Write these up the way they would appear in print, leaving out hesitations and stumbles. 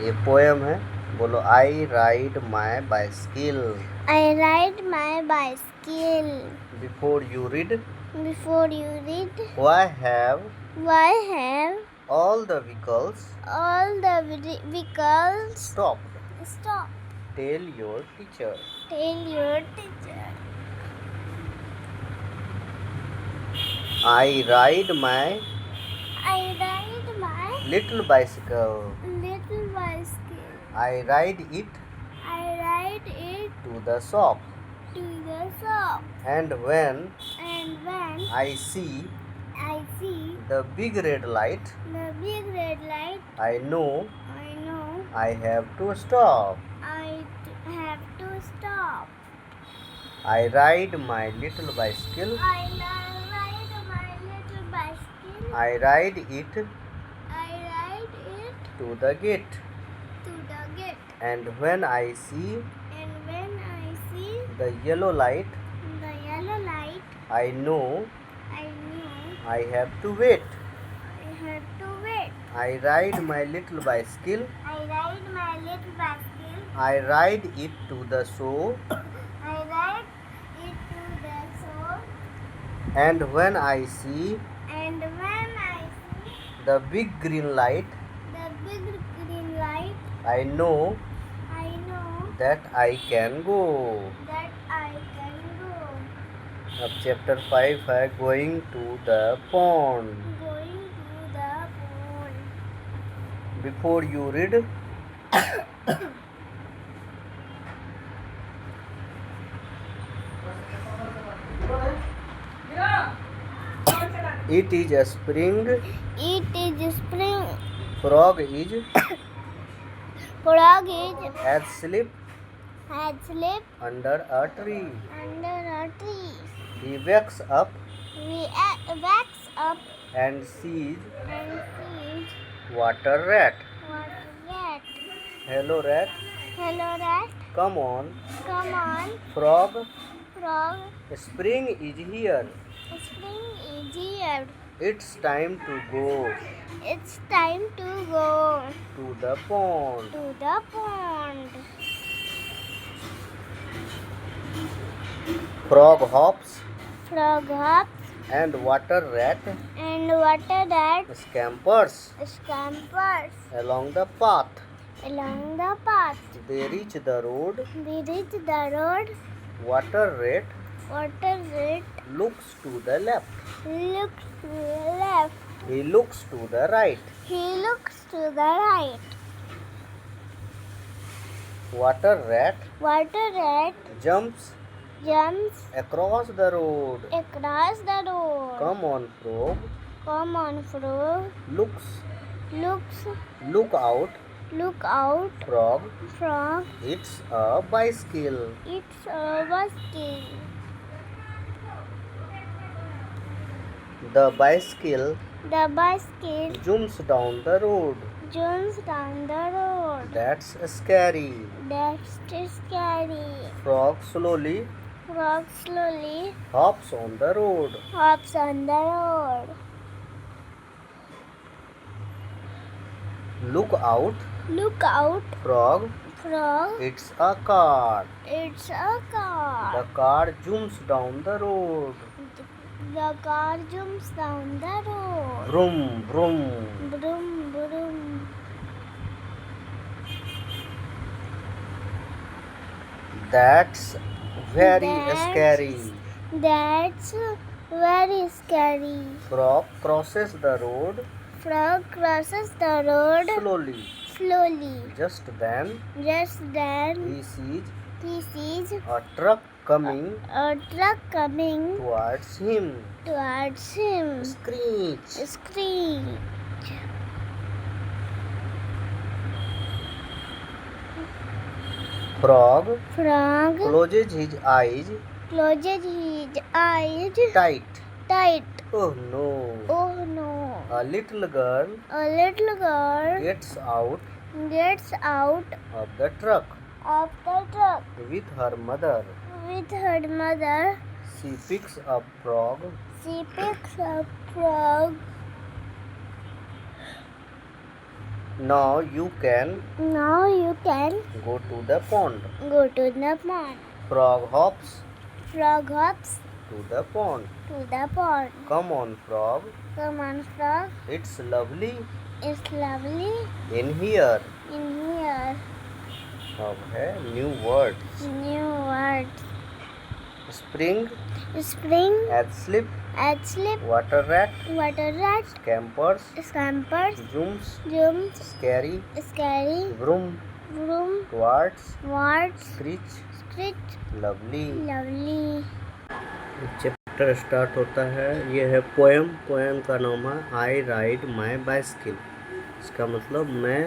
ये पोएम है। बोलो, आई ride my bicycle. I ride my bicycle. Before you read, Before you read, why have why have all the vehicles all the vehicles stopped? stop? Tell your teacher. Tell your teacher. I ride my I ride my little bicycle. little bicycle. I ride it I ride it to the shop. to the shop. And when And when I see I see the big red light, the big red light, I know I know I have to stop. I have to stop. I ride my little bicycle. I ride my little bicycle. I ride it I ride it to the gate. to the gate. And when I see And when I see the yellow light, the yellow light, I know I knew I have to wait. I had to wait. I ride my little bicycle. I ride my little bicycle. I ride it to the show. I ride it to the shore. And when I see And when I see the big green light, the big green light, I know I know that I can go. that I can go. अब chapter 5 है going to the pond. Going to the pond. Before you read, it is a spring, It is spring. frog is Frog is asleep asleep under a tree. under a tree. He wakes up We wakes up and sees and sees water rat. what rat. Hello rat, Hello rat, come on. come on. Frog, Frog, spring is here. spring is here. It's time to go It's time to go to the pond. to the pond. Frog hops Frog hops and water rat and water rat scampers scampers along the path. along the path. They reach the road. They reach the road. Water rat Water rat looks to the left. looks to the left. He looks to the right. He looks to the right. Water rat Water rat jumps jumps across the road. across the road. Come on, frog. Come on, frog. Looks. Look out, Frog. frog. It's a bicycle. It's a bicycle. The bicycle The bicycle zooms down the road. jumps down the road. That's scary. That's scary. Frog slowly Frog slowly hops on the road. hops on the road. Look out, Look out, frog. frog. It's a car. It's a car. The car zooms down the road. The car jumps down the road. Vroom, vroom. Broom, broom. That's very That's- scary. That's very scary. Frog crosses the road Frog crosses the road slowly. slowly. Just then, Just then he sees he sees a truck coming a truck coming towards him. towards him. Screech. Screech. Frog Frog closes his eyes closes his eyes tight. tight. Oh no. Oh no. A little girl A little girl gets out gets out of the truck of the truck with her mother. with her mother. She picks up Frog She picks up Frog Now you can Now you can go to the pond. go to the pond. Frog hops Frog hops to the pond. to the pond. Come on, frog. Come on, frog. It's lovely It's lovely in here. in here. अब है new words. New words. Spring, Spring, Adslip, Adslip, water rat, water rat, scampers, scampers, zooms, jumps, scary, scary, vroom, vroom, twards, warts, screech, screech, lovely. lovely. Chapter start होता है। ये है poem. Poem का नाम है I ride my bicycle. इसका मतलब मैं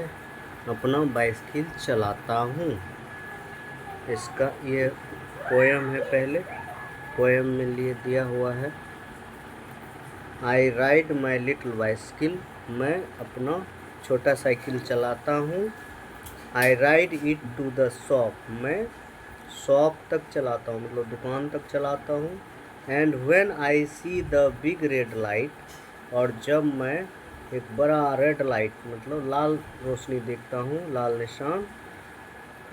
अपना बाइसिकल चलाता हूँ। इसका ये पोएम है। पहले पोएम में लिए दिया हुआ है I ride my little bicycle. मैं अपना छोटा साइकिल चलाता हूँ। I ride it to the shop. मैं शॉप तक चलाता हूँ, मतलब दुकान तक चलाता हूँ। And when I see the big red light, और जब मैं एक बड़ा रेड लाइट मतलब लाल रोशनी देखता हूँ, लाल निशान,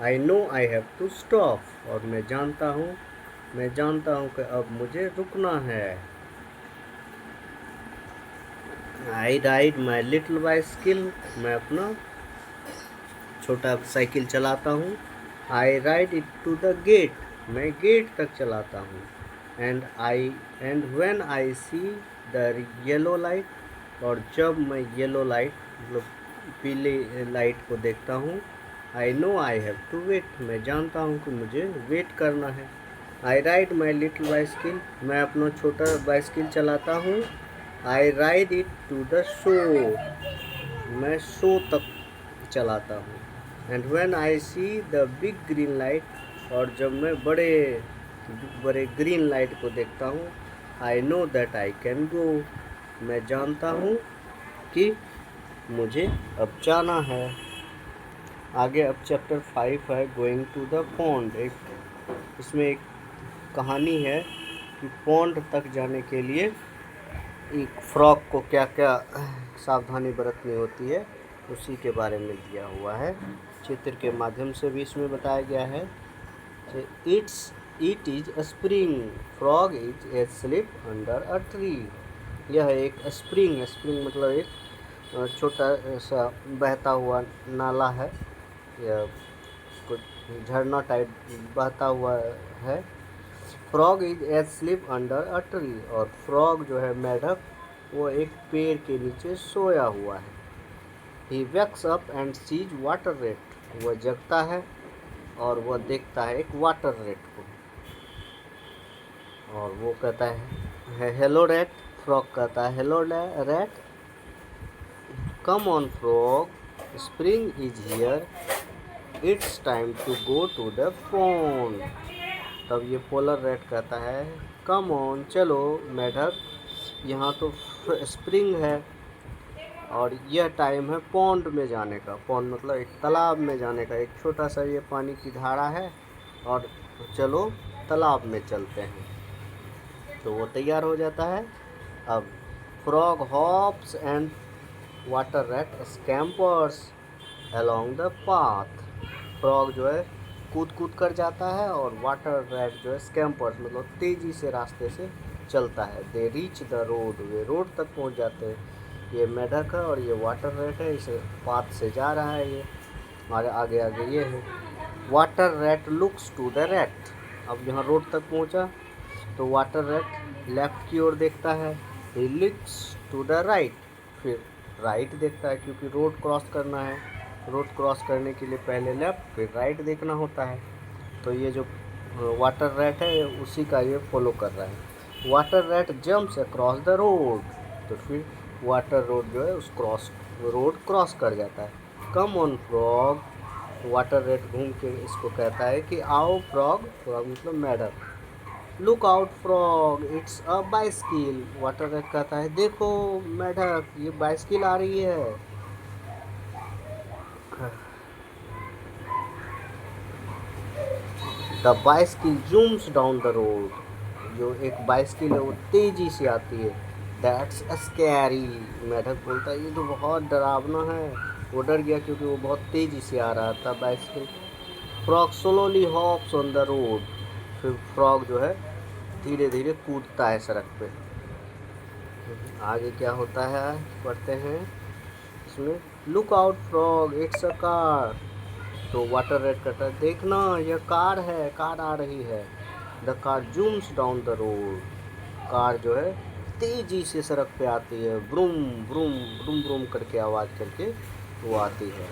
I know I have to stop, और मैं जानता हूँ कि अब मुझे रुकना है। I ride my little bicycle. मैं अपना छोटा साइकिल चलाता हूँ। I ride it to the gate. मैं गेट तक चलाता हूँ। And when I see the yellow light, और जब मैं येलो लाइट मतलब पीले लाइट को देखता हूँ, I know I have to wait. मैं जानता हूँ कि मुझे वेट करना है। I ride my little bicycle. मैं अपना छोटा बाइसिकल चलाता हूँ। I ride it to the show. मैं शो तक चलाता हूँ। And when I see the big green light, और जब मैं बड़े ग्रीन लाइट को देखता हूँ, I know that I can go. मैं जानता हूँ कि मुझे अब जाना है। आगे अब चैप्टर 5 है गोइंग टू द पॉन्ड। इसमें एक कहानी है कि पॉन्ड तक जाने के लिए एक फ्रॉग को क्या क्या सावधानी बरतनी होती है, उसी के बारे में दिया हुआ है। चित्र के माध्यम से भी इसमें बताया गया है। It is a spring, frog is asleep under a tree. यह एक स्प्रिंग मतलब एक छोटा सा बहता हुआ नाला है, यह कुछ झरना टाइप बहता हुआ है। Frog is asleep under a tree, और फ्रॉग जो है मेढक, वो एक पेड़ के नीचे सोया हुआ है। He wakes up and sees water rat. वह जगता है और वह देखता है एक वाटर रेट को, और वो कहता है हेलो रेट। फ्रॉग कहता है hello rat, come on frog, spring is here, it's time to go to the pond. तब ये पोलर रेट कहता है कम ऑन, चलो मेढक, यहाँ तो स्प्रिंग है और यह टाइम है पॉन्ड में जाने का। पॉन्ड मतलब एक तालाब में जाने का। एक छोटा सा ये पानी की धारा है, और चलो तालाब में चलते हैं। तो वो तैयार हो जाता है। अब frog hops and water rat scampers along the path. Frog जो है कूद कर जाता है, और वाटर रैट जो है स्कैम्पर्स मतलब तेज़ी से रास्ते से चलता है। They reach the road. Way road तक पहुंच जाते हैं। ये मेढक है और ये वाटर रैट है, इसे पाथ से जा रहा है ये, और आगे ये है। Water rat looks to the rat. अब यहाँ रोड तक पहुँचा तो वाटर रैट लेफ़्ट की ओर देखता है। He looks to the right, फिर राइट देखता है, क्योंकि रोड क्रॉस करना है। रोड क्रॉस करने के लिए पहले लेफ़्ट फिर राइट देखना होता है। तो ये जो वाटर रैट है उसी का ये फॉलो कर रहा है। Water rat jumps across the road, तो फिर वाटर रोड जो है उस रोड क्रॉस कर जाता है। Come on frog, water rat घूम के इसको कहता है कि आओ फ्रॉग, फ्रॉग मतलब मेढक। Look out frog, it's a bicycle. Water rat कहता है देखो मेढक, ये बाइसिकल आ रही है। The bicycle Zooms down the road, जो एक बाइसिकल है वो तेजी से आती है। दैट्स स्कैरी, मेढक बोलता है ये तो बहुत डरावना है। वो डर गया क्योंकि वो बहुत तेज़ी से आ रहा था bicycle. Frog slowly hops on the road. फिर फ्रॉग जो है धीरे धीरे कूदता है सड़क पे। आगे क्या होता है पढ़ते हैं इसमें, look out frog it's a car. तो वाटर रेड कहता है देखना यह कार है, कार आ रही है। The car Zooms down the road. Car जो है तेजी से सड़क पे आती है, ब्रूम ब्रूम ब्रूम ब्रूम करके आवाज़ करके वो आती है।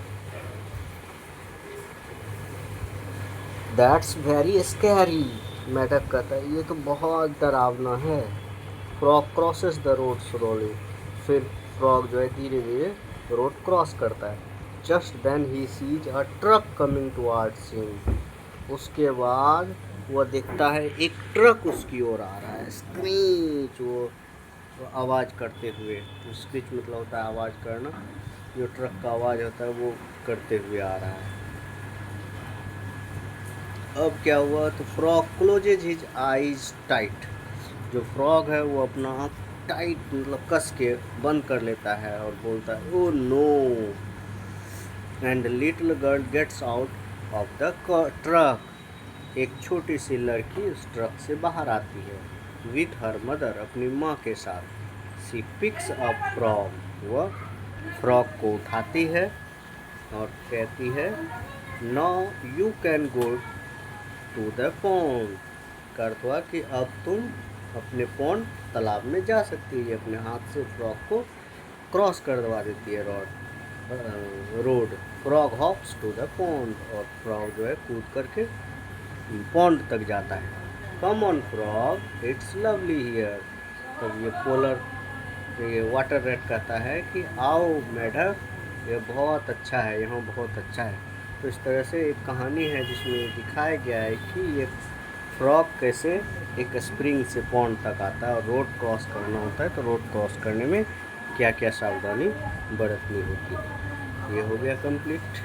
That's very scary. मेढक कहता है ये तो बहुत डरावना है। Frog crosses the road slowly. फिर फ्रॉग जो है धीरे धीरे रोड क्रॉस करता है। Just then he sees a truck coming towards him. उसके बाद वह देखता है एक ट्रक उसकी ओर आ रहा है। स्क्रीच, वो आवाज़ करते हुए। स्क्रीच मतलब होता है आवाज़ करना, जो ट्रक का आवाज़ होता है वो करते हुए आ रहा है। अब क्या हुआ तो frog closes his eyes tight. जो फ्रॉग है वो अपना आँख टाइट मतलब कस के बंद कर लेता है और बोलता है oh no. And little girl gets out of the truck. एक छोटी सी लड़की उस ट्रक से बाहर आती है। विथ हर मदर, अपनी माँ के साथ। She picks up frog. वह फ्रॉग को उठाती है और कहती है now you can go to the pond. का अर्थ हुआ कि अब तुम अपने पॉन्ड तालाब में जा सकती है। अपने हाथ से फ्रॉग को क्रॉस करवा देती है road. Frog hops to the pond. और फ्रॉग जो है कूद करके पॉन्ड तक जाता है। Come on frog it's lovely here. तब ये वाटर रेड कहता है कि आओ मेढक, ये बहुत अच्छा है, यहाँ बहुत अच्छा है। तो इस तरह से एक कहानी है जिसमें दिखाया गया है कि ये फ्रॉग कैसे एक स्प्रिंग से पॉन्ड तक आता है और रोड क्रॉस करना होता है। तो रोड क्रॉस करने में क्या क्या सावधानी बरतनी होती है। ये हो गया कंप्लीट।